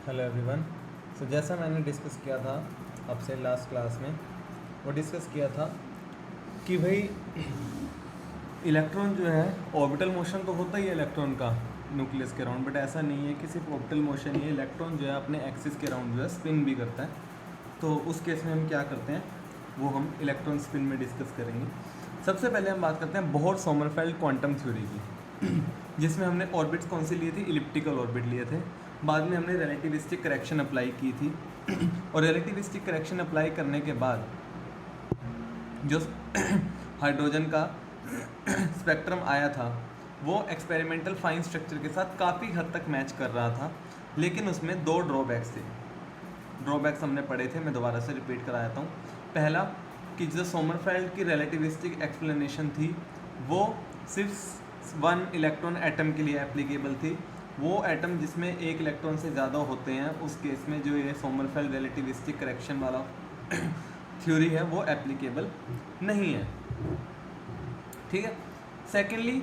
Hello everyone. सो जैसा मैंने discuss किया था आपसे लास्ट क्लास में, वो डिस्कस किया था कि भाई इलेक्ट्रॉन जो है ऑर्बिटल मोशन तो होता ही है इलेक्ट्रॉन का न्यूक्लियस के अराउंड, बट ऐसा नहीं है कि सिर्फ ऑर्बिटल मोशन ही है, इलेक्ट्रॉन जो है अपने एक्सिस के अराउंड जो है स्पिन भी करता है। तो उस केस में हम क्या करते हैं वो हम इलेक्ट्रॉन स्पिन में डिस्कस करेंगे। सबसे पहले हम बात करते हैं बोहर सोमरफेल्ड क्वांटम थ्योरी की जिसमें हमने ऑर्बिट्स कौन सी लिए थी, इलिप्टिकल ऑर्बिट लिए थे। बाद में हमने रिलेटिविस्टिक करेक्शन अप्लाई की थी और रिलेटिविस्टिक करेक्शन अप्लाई करने के बाद जो हाइड्रोजन का स्पेक्ट्रम आया था वो एक्सपेरिमेंटल फाइन स्ट्रक्चर के साथ काफ़ी हद तक मैच कर रहा था, लेकिन उसमें दो ड्रॉबैक्स थे। ड्रॉबैक्स हमने पढ़े थे, मैं दोबारा से रिपीट कराता हूँ। पहला कि जो सोमरफेल्ड की रिलेटिविस्टिक एक्सप्लेनेशन थी वो सिर्फ वन इलेक्ट्रॉन एटम के लिए एप्लीकेबल थी। वो एटम जिसमें एक इलेक्ट्रॉन से ज़्यादा होते हैं उस केस में जो ये सोमरफेल्ड रिलेटिविस्टिक करेक्शन वाला थ्योरी है वो एप्लीकेबल नहीं है। ठीक है। सेकेंडली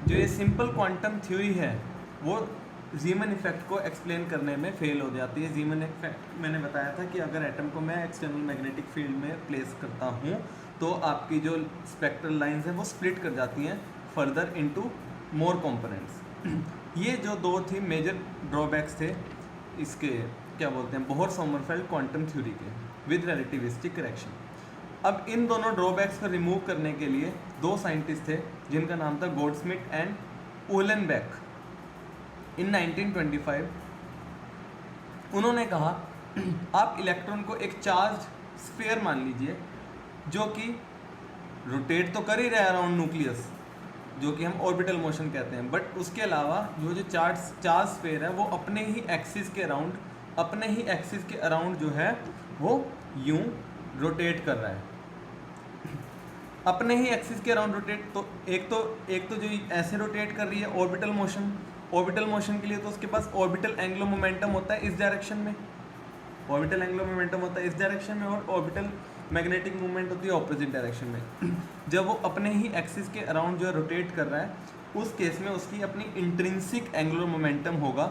जो ये सिंपल क्वांटम थ्योरी है वो जीमन इफेक्ट को एक्सप्लेन करने में फेल हो जाती है। जीमन इफेक्ट मैंने बताया था कि अगर एटम को मैं एक्सटर्नल मैग्नेटिक फील्ड में प्लेस करता हूँ तो आपकी जो स्पेक्ट्रल लाइंस हैं वो स्प्लिट कर जाती हैं फर्दर इनटू मोर कंपोनेंट्स। ये जो दो थी मेजर ड्रॉबैक्स थे इसके क्या बोलते हैं बोहर सोमरफेल्ड क्वांटम थ्योरी के विद रिलेटिविस्टिक करेक्शन। अब इन दोनों ड्रॉबैक्स को रिमूव करने के लिए दो साइंटिस्ट थे जिनका नाम था गोल्डस्मिथ एंड उहलेनबेक। इन 1925 उन्होंने कहा आप इलेक्ट्रॉन को एक चार्ज स्फीयर मान लीजिए जो कि रोटेट तो कर ही रहा है अराउंड न्यूक्लियस, जो कि हम ऑर्बिटल मोशन कहते हैं, बट उसके अलावा जो चार्ज स्फीयर है वो अपने ही एक्सिस के अराउंड जो है वो यूं रोटेट कर रहा है। अपने ही एक्सिस के अराउंड रोटेट तो एक तो जो ऐसे रोटेट कर रही है ऑर्बिटल मोशन के लिए तो उसके पास ऑर्बिटल एंगुलर मोमेंटम होता है इस डायरेक्शन में, और ऑर्बिटल मैग्नेटिक मूवमेंट होती है ऑपोजिट डायरेक्शन में। जब वो अपने ही एक्सिस के अराउंड जो है रोटेट कर रहा है उस केस में उसकी अपनी इंट्रिंसिक एंगुलर मोमेंटम होगा,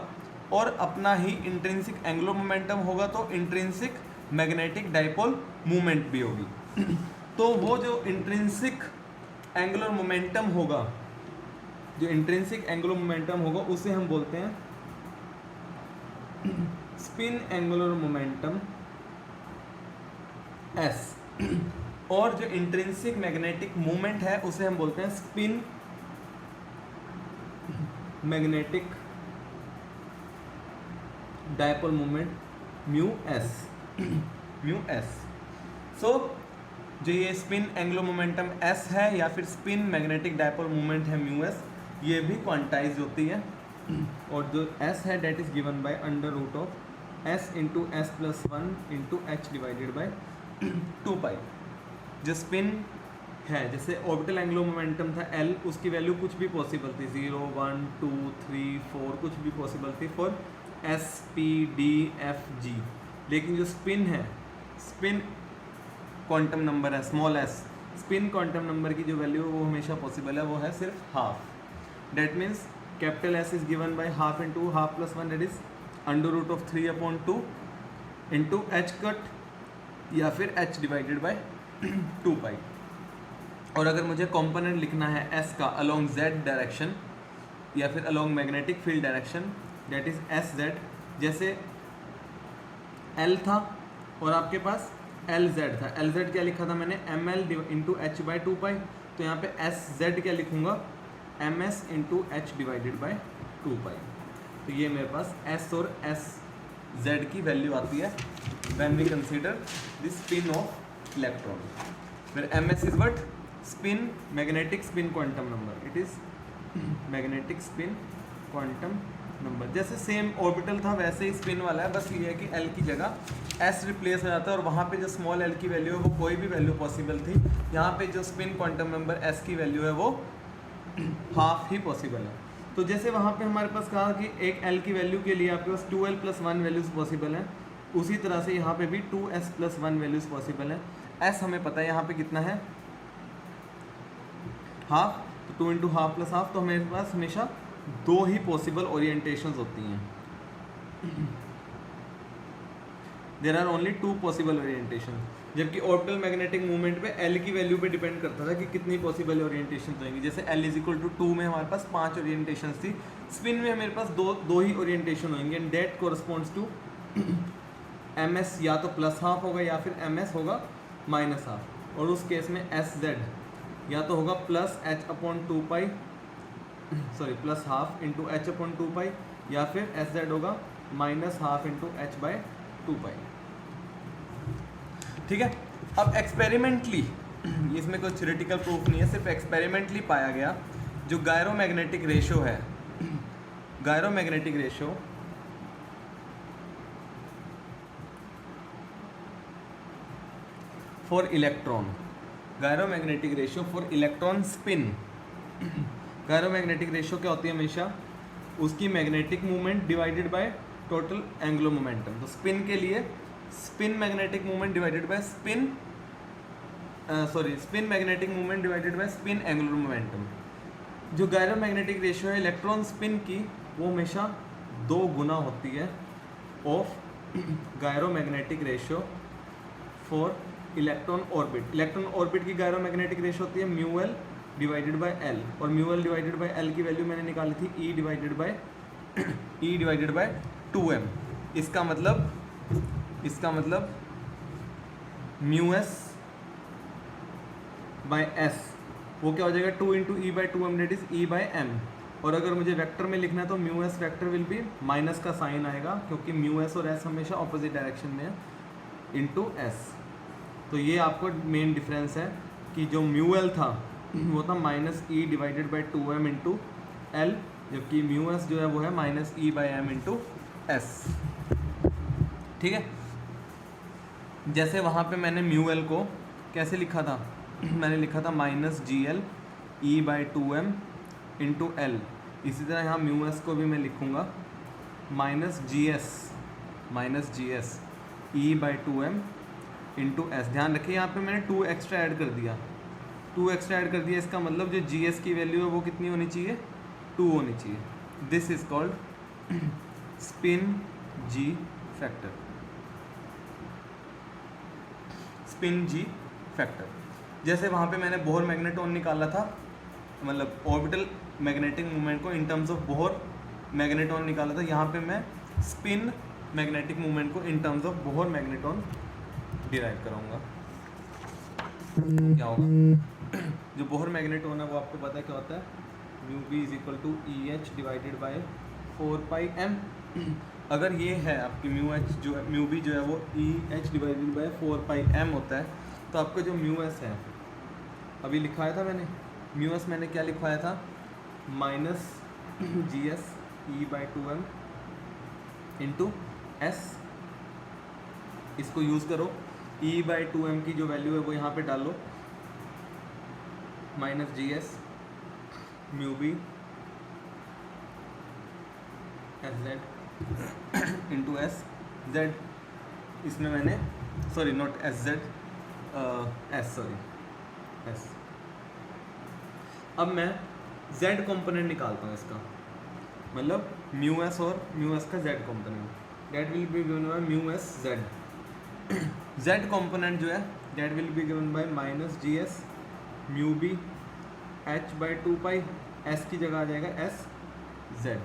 और अपना ही इंट्रिंसिक एंगुलर मोमेंटम होगा तो इंट्रिंसिक मैग्नेटिक डाइपोल मूवमेंट भी होगी। तो वो जो इंट्रिंसिक एंगुलर मोमेंटम होगा उसे हम बोलते हैं स्पिन एंगुलर मोमेंटम S, और जो इंट्रिंसिक मैग्नेटिक मूवमेंट है उसे हम बोलते हैं spin magnetic dipole movement mu S. So जो ये स्पिन एंगुलर मोमेंटम S है या फिर स्पिन मैग्नेटिक डाइपोल मूवमेंट है म्यू एस, ये भी क्वांटाइज होती है, और जो S है that is given by under root of S into S plus one into H divided by 2 pi. जो स्पिन है जैसे ऑर्बिटल एंगुलर मोमेंटम था L, उसकी वैल्यू कुछ भी पॉसिबल थी, 0 1 2 3 4 कुछ भी पॉसिबल थी for S P D F G। लेकिन जो स्पिन है, स्पिन क्वांटम नंबर है small s, spin quantum number की जो वैल्यू है वो हमेशा पॉसिबल है, वो है सिर्फ half. That means capital S is given by half into half plus one, that is under root of 3/2 into H cut या फिर h डिवाइडेड बाय 2 पाई। और अगर मुझे कंपोनेंट लिखना है s का अलोंग z डायरेक्शन या फिर along magnetic field direction, that is S Z. जैसे L था और आपके पास LZ था, LZ क्या लिखा था मैंने, ML into H by 2 pi, तो यहाँ पे SZ क्या लिखूँगा, MS into H divided by 2 pi. तो ये मेरे पास S और SZ की वैल्यू आती है when we consider the spin of electron. फिर MS is what, spin magnetic spin quantum number, it is magnetic spin quantum number. जैसे सेम ऑर्बिटल था वैसे ही स्पिन वाला है, बस ये है कि L की जगह S रिप्लेस हो जाता है, और वहाँ पे जो स्मॉल l की वैल्यू है वो कोई भी वैल्यू पॉसिबल थी, यहाँ पे जो स्पिन क्वांटम नंबर S की वैल्यू है वो हाफ ही पॉसिबल है। तो जैसे वहाँ पे हमारे पास कहा कि एक L की वैल्यू के लिए आपके पास 2L प्लस 1 वैल्यूज़ पॉसिबल हैं, उसी तरह से यहाँ पे भी 2S प्लस 1 वैल्यूज़ पॉसिबल हैं। S हमें पता है यहाँ पे कितना है, हाफ, तो 2 इंटू हाफ प्लस हाफ, तो हमारे पास हमेशा दो ही पॉसिबल ओरिएंटेशंस होती हैं। There are only 2 possible orientation. जबकि ऑर्बिटल मैग्नेटिक मूवमेंट पे एल की वैल्यू पे डिपेंड करता था कि कितनी पॉसिबल ओरिएंटेशन होंगी। जैसे एल इज इक्वल टू 2 में हमारे पास 5 ओरिएंटेशन थी, स्पिन में मेरे पास दो ही ओरिएंटेशन होंगे, and that corresponds to M S, या तो प्लस हाफ होगा या फिर एम एस होगा माइनस हाफ। और उस केस में एस जेड या तो होगा plus h upon 2 pi, sorry plus half into h upon 2 pi, या फिर एस जेड होगा minus half into h by 2 pi. ठीक है। अब एक्सपेरिमेंटली, इसमें कोई थ्योरेटिकल प्रूफ नहीं है, सिर्फ एक्सपेरिमेंटली पाया गया जो गायरोमैग्नेटिक रेशो है, gyromagnetic ratio for electron, gyromagnetic ratio for electron spin. Gyromagnetic ratio क्या होती है हमेशा, उसकी magnetic movement divided by total angular momentum. तो स्पिन के लिए spin magnetic movement divided by spin magnetic movement divided by spin angular momentum. जो gyromagnetic ratio है इलेक्ट्रॉन स्पिन की, वो हमेशा 2 गुना होती है of gyromagnetic ratio for electron orbit. Electron orbit की गायरोमैग्नेटिक रेशो होती है mu L divided by L, और mu L divided by L की वैल्यू मैंने निकाली थी ई डिवाइडेड बाय 2m। इसका मतलब म्यू एस बाय एस वो क्या हो जाएगा 2 into E by 2m, that is E by M. और अगर मुझे वेक्टर में लिखना है तो mu S vector will be minus का साइन आएगा, क्योंकि म्यू एस और एस हमेशा ऑपोजिट डायरेक्शन में है, इंटू एस। तो ये आपको मेन डिफरेंस है कि जो म्यू एल था वो था minus E divided by 2m into L, जबकि म्यू एस जो है वो है minus E by M into S. ठीक है। जैसे वहाँ पे मैंने म्यू एल को कैसे लिखा था, मैंने लिखा था minus G L E by 2m into L. इसी तरह यहाँ म्यू एस को भी मैं लिखूँगा minus G S E by 2m into S. ध्यान रखिए यहाँ पे मैंने 2 एक्स्ट्रा ऐड कर दिया, इसका मतलब जो जी एस की वैल्यू है वो कितनी होनी चाहिए, 2 होनी चाहिए। This is called spin ji factor, spin ji factor. जैसे वहाँ पे मैंने बोहर मैग्नेटॉन निकाला था, मतलब ऑर्बिटल मैग्नेटिक मूवमेंट को in terms of Bohr magneton निकाला था, यहाँ पे मैं स्पिन मैग्नेटिक मूवमेंट को in terms of Bohr magneton derive कराऊंगा। क्या होगा, जो बोहर मैग्नेटॉन है वो आपको पता है क्या होता है, mu B is equal to E H divided by 4 pi M. अगर ये है आपकी म्यू बी जो है वो E H divided by 4 pi M होता है, तो आपका जो म्यू एस है अभी लिखवाया था मैंने, म्यू एस मैंने क्या लिखवाया था, minus G S E by 2m into S. इसको यूज़ करो, ई बाई 2m की जो वैल्यू है वो यहाँ पे डालो, माइनस जी S mu B S Z into S Z. इसमें मैंने sorry not S Z S. अब मैं जेड कंपोनेंट निकालता हूँ इसका, मतलब म्यू एस और म्यू एस का Z component, that will be given by mu S Z. Z component जो है that will be given by minus ji S mu B H by 2 pi, S की जगह आ जाएगा एस जेड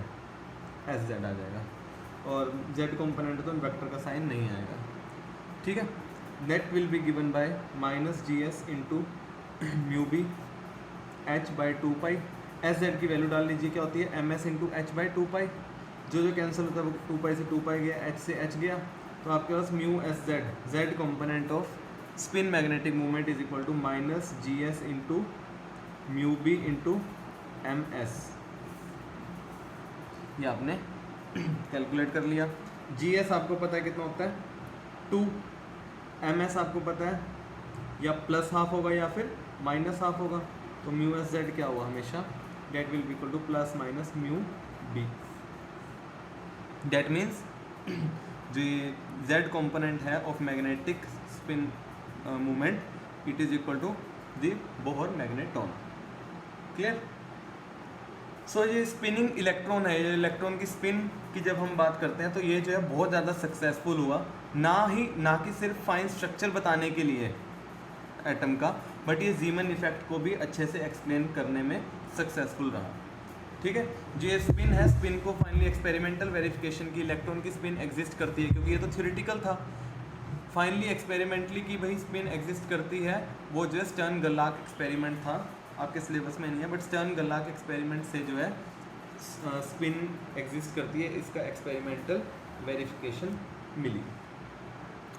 आ जाएगा, और जेड कंपोनेंट तो वेक्टर का साइन नहीं आएगा। ठीक है। Net will be given by minus ji S into mu B H by 2 pi. S Z की वैल्यू डाल लीजिए, क्या होती है M S into H by 2 pi. जो कैंसिल होता है वो 2 पाई से 2 पाई गया, एच से एच गया, तो आपके पास mu S Z component of spin magnetic movement is equal to minus ji S into mu B into M S. ये आपने कैलकुलेट कर लिया। जी एस आपको पता है कितना होता है 2, एम एस आपको पता है या प्लस हाफ होगा या फिर माइनस हाफ होगा, तो म्यू एस जेड क्या हुआ हमेशा, that will be equal to plus minus mu B. That means जो जेड कंपोनेंट है of magnetic spin movement, it is equal to the Bohr magneton. Clear. So ये spinning electron है, ये electron की spin की जब हम बात करते हैं तो ये जो है बहुत ज़्यादा सक्सेसफुल हुआ, ना कि सिर्फ फाइन स्ट्रक्चर बताने के लिए एटम का, बट ये जीमन इफेक्ट को भी अच्छे से एक्सप्लेन करने में सक्सेसफुल रहा। ठीक है, जो ये स्पिन है, स्पिन को फाइनली एक्सपेरिमेंटल वेरिफिकेशन की इलेक्ट्रॉन की स्पिन एग्जिस्ट करती है, क्योंकि ये तो थ्योरेटिकल था, फाइनली एक्सपेरिमेंटली की भाई स्पिन एग्जिस्ट करती है, वो जो है स्टर्न गल्लाक एक्सपेरिमेंट था, आपके सिलेबस में नहीं है, बट स्टर्न गल्लाक एक्सपेरिमेंट से जो है स्पिन एग्जिस्ट करती है, इसका एक्सपेरिमेंटल वेरिफिकेशन मिली।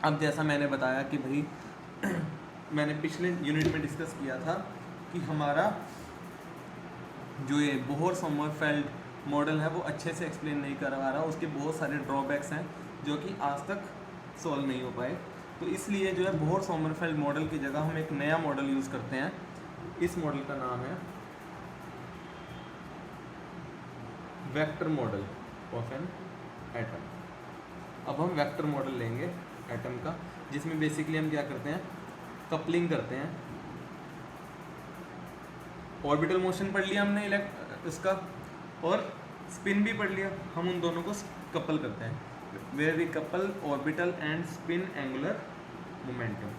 अब जैसा मैंने बताया कि भाई मैंने पिछले यूनिट में डिस्कस किया था कि हमारा जो ये बोहर सोमरफेल्ड मॉडल है वो अच्छे से एक्सप्लेन नहीं कर पा रहा, उसके बहुत सारे ड्रॉबैक्स हैं जो कि आज तक सॉल्व नहीं हो पाए। तो इसलिए जो है बोहर सोमरफेल्ड मॉडल की जगह हम एक नया मॉडल यूज़ करते हैं। इस मॉडल का नाम है vector model of an atom. अब हम वेक्टर मॉडल लेंगे एटम का, जिसमें बेसिकली हम क्या करते हैं, कपलिंग करते हैं। ऑर्बिटल मोशन पढ़ लिया हमने इसका, और स्पिन भी पढ़ लिया, हम उन दोनों को कपल करते हैं। Where we couple orbital and spin angular momentum.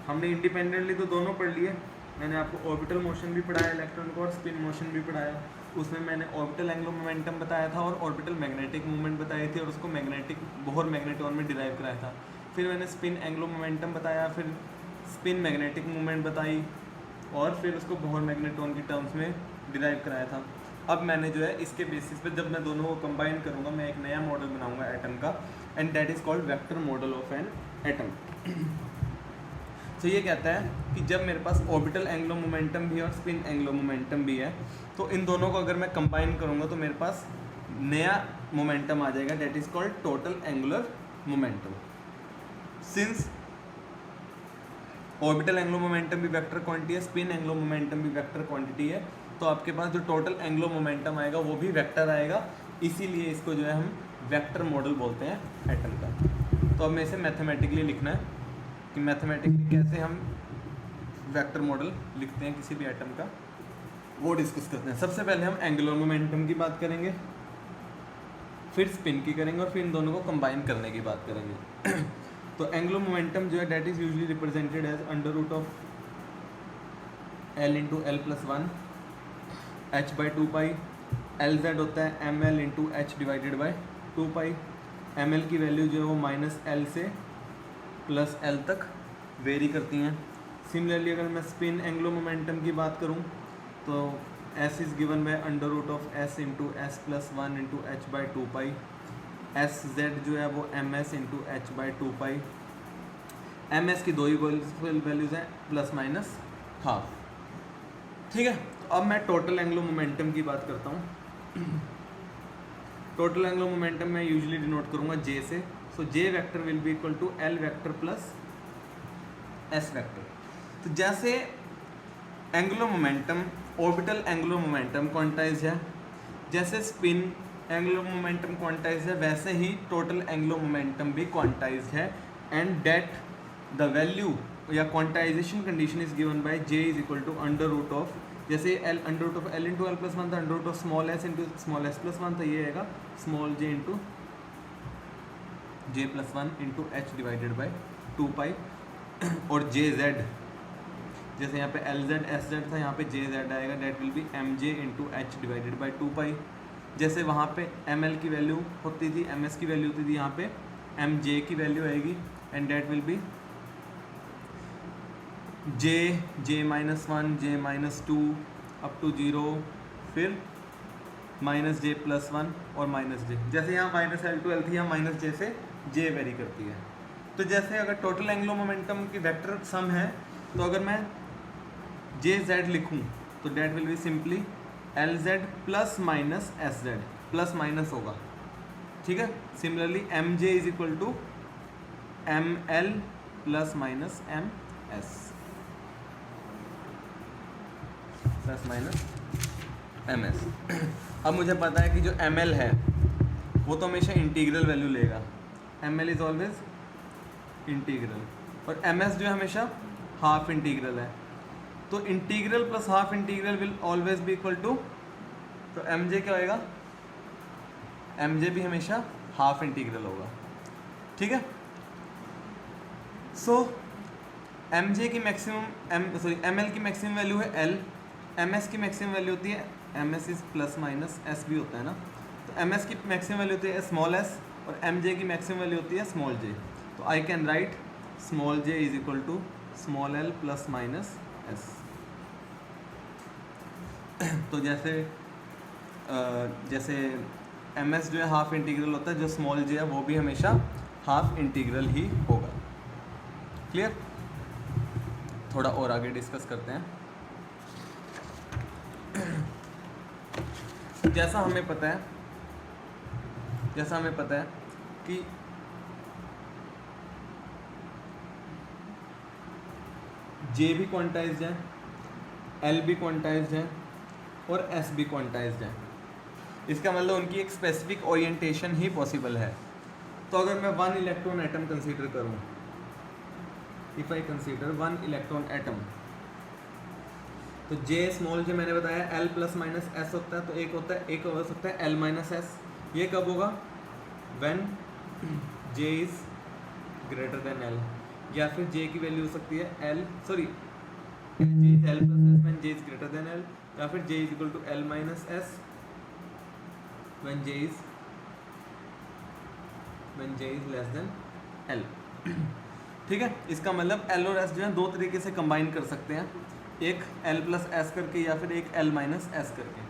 हमने इंडिपेंडेंटली तो दोनों पढ़ लिए, मैंने आपको ऑर्बिटल मोशन भी पढ़ाया इलेक्ट्रॉन को, और स्पिन मोशन भी पढ़ाया। उसमें मैंने ऑर्बिटल एंगुलर मोमेंटम बताया था और ऑर्बिटल मैग्नेटिक मूवमेंट बताई थी, और उसको बोहर मैग्नेट्रॉन में डिराइव कराया था। फिर मैंने स्पिन एंगुलर मोमेंटम बताया, फिर स्पिन मैग्नेटिक मूवमेंट बताई, और फिर उसको बोहर मैग्नेट्रॉन की टर्म्स में डिराइव कराया था। अब मैंने जो है इसके बेसिस पे जब मैं दोनों को कंबाइन करूँगा, मैं एक नया मॉडल बनाऊँगा एटम का, and that is called vector model of an atom. तो ये कहता है कि जब मेरे पास ऑर्बिटल एंगुलर मोमेंटम भी है और स्पिन एंगुलर मोमेंटम भी है, तो इन दोनों को अगर मैं कंबाइन करूँगा तो मेरे पास नया मोमेंटम आ जाएगा, that is called total angular momentum. Since orbital angular momentum भी वेक्टर क्वांटिटी है, स्पिन एंगुलर मोमेंटम भी वेक्टर क्वांटिटी है, तो आपके पास जो टोटल एंगुलर मोमेंटम आएगा वो भी वेक्टर आएगा, इसीलिए इसको जो है हम वेक्टर मॉडल बोलते हैं एटम का। तो अब मैं इसे मैथमेटिकली लिखना है कि मैथमेटिकली कैसे हम वेक्टर मॉडल लिखते हैं किसी भी एटम का, वो डिस्कस करते हैं। सबसे पहले हम एंगुलर मोमेंटम की बात करेंगे, फिर स्पिन की करेंगे, और फिर इन दोनों को कंबाइन करने की बात करेंगे। तो एंगुलर मोमेंटम जो है that is usually represented as under root of L into L plus one H by two pi. L Z होता है M L into H divided by two pi. M L की value जो है वो minus L से plus L तक vary करती हैं। सिमिलरली अगर मैं स्पिन एंगुलर मोमेंटम की बात करूं तो S is given by under root of S into S plus one into H by two pi. S Z जो है वो M S into H by two pi. M S की दो ही वैल्यूज़ हैं, प्लस माइनस हाफ। ठीक है, तो अब मैं टोटल एंगुलर मोमेंटम की बात करता हूँ। टोटल एंगुलर मोमेंटम मैं यूजुअली डिनोट करूँगा जे से। So J vector will be equal to L vector plus S vector. तो जैसे angular momentum orbital angular momentum quantize है, जैसे स्पिन एंगुलर मोमेंटम क्वांटाइज है, वैसे ही टोटल एंगुलर मोमेंटम भी क्वांटाइज है, एंड दैट द वैल्यू या quantization condition is given by J is equal to under root of, जैसे L under root of L into L plus one था, under root of small S into small S plus one था, ये आएगा small J into J plus one into H divided by two pi. और J Z, जैसे यहाँ पे L Z S Z था, यहाँ पे जे जेड आएगा, that will be M J into H divided by two pi. जैसे वहाँ पे एम एल की वैल्यू होती थी, एम एस की वैल्यू होती थी, यहाँ पे एम जे की वैल्यू आएगी, and that will be J minus one, J minus two up to zero, फिर माइनस जे प्लस वन और माइनस जे। जैसे यहाँ माइनस एल टू एल थी, यहाँ माइनस जे से जे वेरी करती है। तो जैसे अगर टोटल एंगुलर मोमेंटम की वेक्टर सम है, तो अगर मैं जे जेड लिखूँ तो that will be simply L Z plus minus S Z, plus minus होगा। ठीक है, similarly M J is equal to M L plus minus M S, plus minus M S. अब मुझे पता है कि जो एम एल है वो तो हमेशा इंटीग्रल वैल्यू लेगा, M L is always integral, और एम एस जो है हमेशा हाफ इंटीग्रल है। तो integral plus half integral will always be equal to तो एम जे क्या होएगा, एम जे भी हमेशा हाफ इंटीग्रल होगा, ठीक है। सो एम जे की मैक्सिमम एम एल की मैक्सिमम वैल्यू है एल, एम एस की मैक्सिमम वैल्यू होती है, M S is plus minus S भी होता है ना, तो एम एस की मैक्सिमम वैल्यू होती है स्मॉल एस और एम जे की मैक्सिमम वैल्यू होती है स्मॉल जे। तो I can write small J is equal to small L plus minus S. तो जैसे एम एस जो है हाफ इंटीग्रल होता है, जो स्मॉल जे है वो भी हमेशा हाफ इंटीग्रल ही होगा। क्लियर? थोड़ा और आगे डिस्कस करते हैं। जैसा हमें पता है कि जे भी क्वांटाइज्ड है, एल भी क्वांटाइज्ड है और एस भी क्वांटाइज्ड है। इसका मतलब उनकी एक स्पेसिफिक ओरिएंटेशन ही पॉसिबल है। तो अगर मैं 1 इलेक्ट्रॉन एटम कंसीडर करूं, if I consider 1 electron atom, तो जे स्मॉल जे मैंने बताया एल प्लस माइनस एस होता है, तो एक हो सकता है एल माइनस एस। ये कब होगा? When J is greater than L, या फिर जे की वैल्यू हो सकती है L plus S when J is greater than L, या फिर J is equal to L minus S when J is less than L. ठीक है, इसका मतलब एल और एस जो है दो तरीके से कंबाइन कर सकते हैं, एक एल प्लस एस करके या फिर एक एल माइनस एस करके।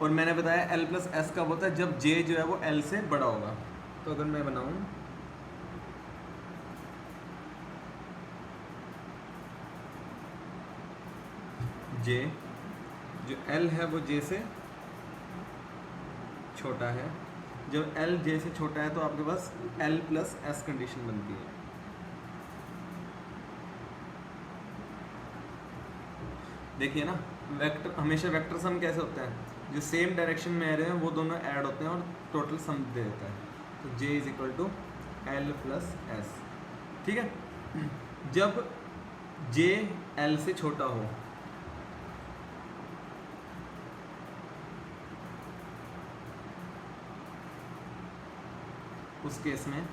और मैंने बताया एल प्लस एस कब होता है? जब जे जो है वो एल से बड़ा होगा। तो अगर मैं बनाऊं जे, जो एल है वो जे से छोटा है, जब एल जे से छोटा है तो आपके पास एल प्लस एस कंडीशन बनती है। देखिए ना, वेक्टर हमेशा वेक्टर सम कैसे होता है? जो सेम डायरेक्शन में आ रहे हैं वो दोनों ऐड होते हैं और टोटल सम दे देता है। तो J is equal to L plus S. ठीक है, जब जे एल से छोटा हो, उस केस में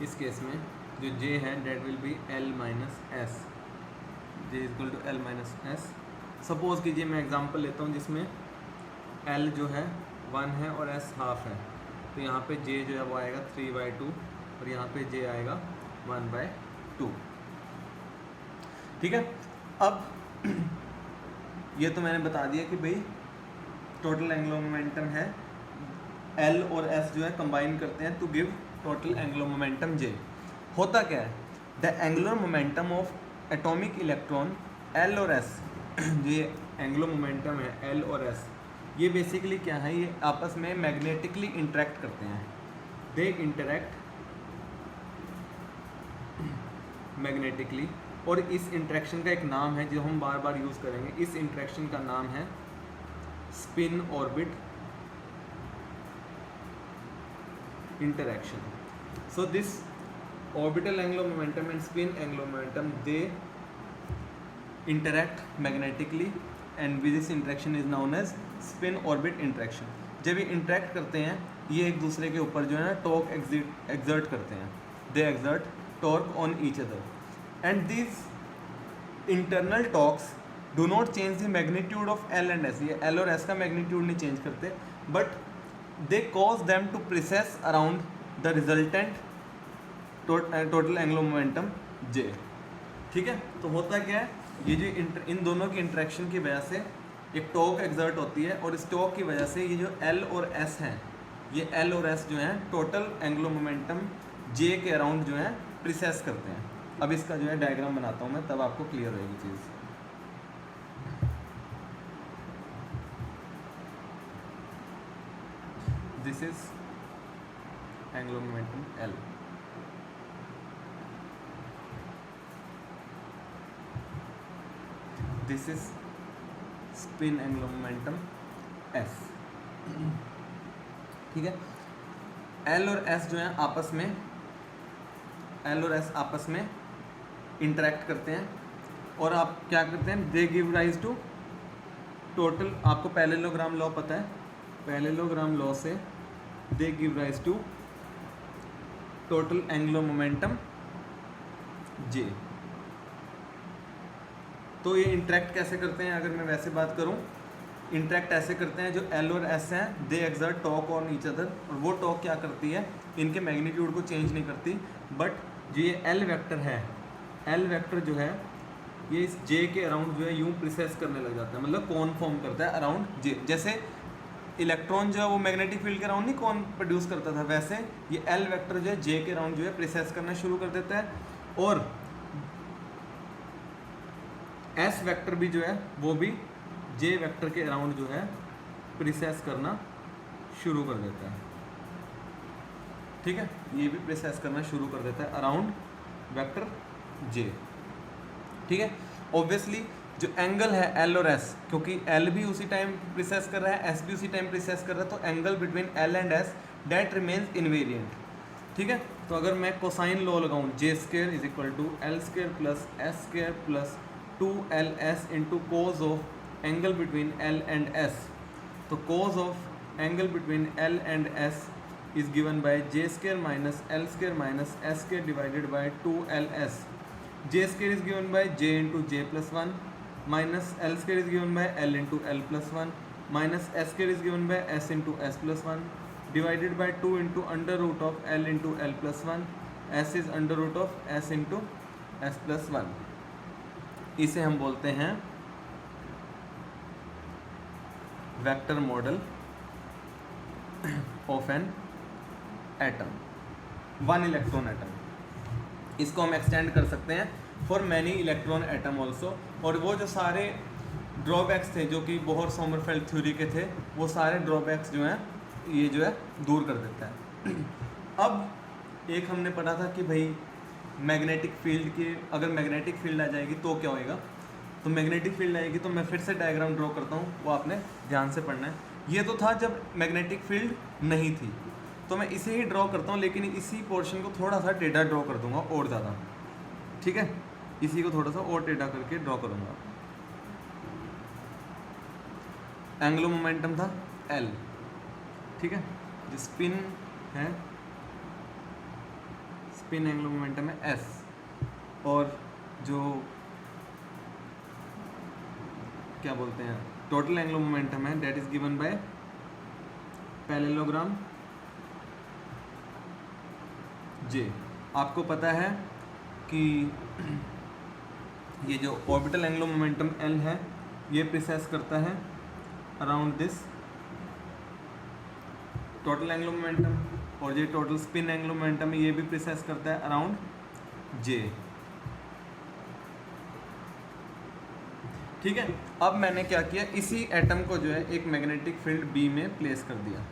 इस केस में जो J है that will be L minus S, J is equal to L minus S. Suppose कीजिए मैं एग्जांपल लेता हूँ जिसमें L जो है 1 है और S हाफ है, तो यहाँ पे J जो है वो आएगा 3/2 और यहाँ पे J आएगा 1/2। ठीक है, अब ये तो मैंने बता दिया कि भाई टोटल एंगुलर मोमेंटम है, L और S जो है कंबाइन करते हैं to give total angular momentum J। होता क्या है? The angular momentum of atomic electron L और S, ये एंगुलर मोमेंटम है L और S, ये बेसिकली क्या है? ये आपस में मैग्नेटिकली इंटरेक्ट करते हैं। दे इंटरेक्ट मैग्नेटिकली, और इस इंटरेक्शन का एक नाम है जो हम बार बार यूज़ करेंगे। इस इंटरेक्शन का नाम है spin orbit interaction. So this orbital angular momentum and spin angular momentum, they interact magnetically and with this interaction is known as spin orbit interaction. जब ये interact करते हैं, ये एक दूसरे के ऊपर जो है ना टॉर्क exert करते हैं, they exert torque on each other and these internal torques do not change the magnitude of L and S. ये L और S का magnitude नहीं change करते, but they cause them to precess around the resultant total angular momentum J। ठीक है, तो होता क्या है? ये जो इन दोनों की इंटरेक्शन की वजह से एक टॉर्क एक्सर्ट होती है और इस टॉर्क की वजह से ये जो L और S हैं, ये L और S जो हैं टोटल एंगुलर मोमेंटम J के अराउंड जो है प्रिसेस करते हैं। अब इसका जो है डायग्राम बनाता हूँ मैं, तब आपको क्लियर होगी चीज़। This is angular momentum L. This is spin angular momentum S। ठीक है, L और S जो है आपस में इंटरेक्ट करते हैं और आप क्या करते हैं, they give rise to total, आपको पैरेललोग्राम लॉ पता है, पैरेललोग्राम लॉ से they give rise to total angular momentum J. तो ये इंटरेक्ट कैसे करते हैं, अगर मैं वैसे बात करूं, इंटरेक्ट ऐसे करते हैं, जो एल और एस हैं they exert torque on each other, और वो टॉर्क क्या करती है, इनके मैग्नीट्यूड को चेंज नहीं करती, बट जो ये एल वेक्टर है, एल वेक्टर जो है ये इस जे के अराउंड जो है यूं प्रिसेस करने लग जाता है, मतलब कॉन फॉर्म करता है अराउंड जे। जैसे इलेक्ट्रॉन जो है वो मैग्नेटिक फील्ड के अराउंड नहीं कॉन प्रोड्यूस करता था, वैसे ये एल वेक्टर जो है जे के अराउंड जो है प्रिसेस करना शुरू कर देता है, और एस वेक्टर भी जो है वो भी जे वेक्टर के अराउंड जो है प्रिसेस करना शुरू कर देता है। ठीक है, ये भी प्रिसेस करना शुरू कर देता है अराउंड वेक्टर जे। ठीक है, ऑब्वियसली जो एंगल है एल और एस, क्योंकि एल भी उसी टाइम प्रिसेस कर रहा है, एस भी उसी टाइम प्रिसेस कर रहा है, तो angle between L and S that remains invariant. ठीक है, तो अगर मैं कोसाइन लॉ लगाऊं, J square is equal to L square plus S square plus 2ls into cos of angle between L and S, तो cos of angle between L and S is given by J square minus L square minus S square divided by 2ls। J square is given by J into J plus 1 minus L square is given by L into L plus 1 minus S square is given by S into S plus 1 divided by 2 into under root of L into L plus 1, S is under root of S into S plus 1। इसे हम बोलते हैं vector model of an atom, one electron atom. इसको हम extend कर सकते हैं for many electron atom also, और वो जो सारे ड्रॉबैक्स थे जो कि बोहर सोमरफेल्ड थ्योरी के थे, वो सारे ड्रॉबैक्स जो हैं ये जो है दूर कर देता है। अब एक हमने पढ़ा था कि भाई मैग्नेटिक फील्ड की, अगर मैग्नेटिक फील्ड आ जाएगी तो क्या होएगा, तो मैग्नेटिक फील्ड आएगी, तो मैं फिर से डायग्राम ड्रॉ करता हूँ, वो आपने ध्यान से पढ़ना है। ये तो था जब मैग्नेटिक फील्ड नहीं थी, तो मैं इसे ही ड्रॉ करता हूँ, लेकिन इसी पोर्शन को थोड़ा सा टेढ़ा ड्रॉ कर दूंगा और ज़्यादा। ठीक है, इसी को थोड़ा सा और टेढ़ा करके ड्रॉ करूँगा। एंगुलर मोमेंटम था एल, ठीक है, जो स्पिन है, स्पिन एंगुलर मोमेंटम है एस, और जो क्या बोलते हैं टोटल एंगुलर मोमेंटम है that is given by parallelogram J. आपको पता है कि ये जो ऑर्बिटल एंगुलर मोमेंटम एल है ये प्रिसेस करता है around this total angular momentum, और ये टोटल स्पिन एंगुलर मोमेंटम ये भी प्रिसेस करता है अराउंड जे। ठीक है, अब मैंने क्या किया, इसी एटम को जो है एक मैग्नेटिक फील्ड बी में प्लेस कर दिया।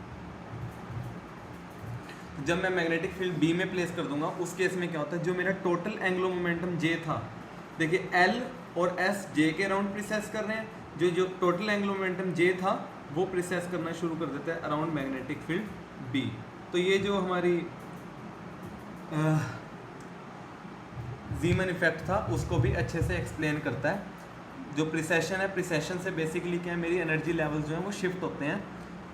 जब मैं मैग्नेटिक फील्ड बी में प्लेस कर दूंगा उस केस में क्या होता है, जो मेरा टोटल एंगुलर मोमेंटम जे था, देखिए एल और एस जे के अराउंड प्रिसेस कर रहे हैं, जो टोटल एंगुलर मोमेंटम जे था वो प्रिसेस करना शुरू कर देता है अराउंड मैग्नेटिक फील्ड बी। तो ये जो हमारी जीमन इफेक्ट था उसको भी अच्छे से एक्सप्लेन करता है। जो प्रिसेशन है, प्रिसेशन से बेसिकली क्या है, मेरी एनर्जी लेवल्स जो हैं वो शिफ्ट होते हैं,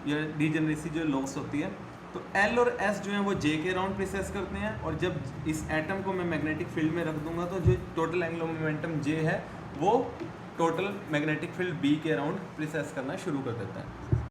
या डीजनरेसी जो लॉस होती है। तो एल और एस जो है वो जे के अराउंड प्रिसेस करते हैं, और जब इस एटम को मैं मैग्नेटिक फील्ड में रख दूंगा तो जो टोटल एंगुलर मोमेंटम जे है वो टोटल मैग्नेटिक फील्ड बी के अराउंड प्रिसेस करना शुरू कर देता है।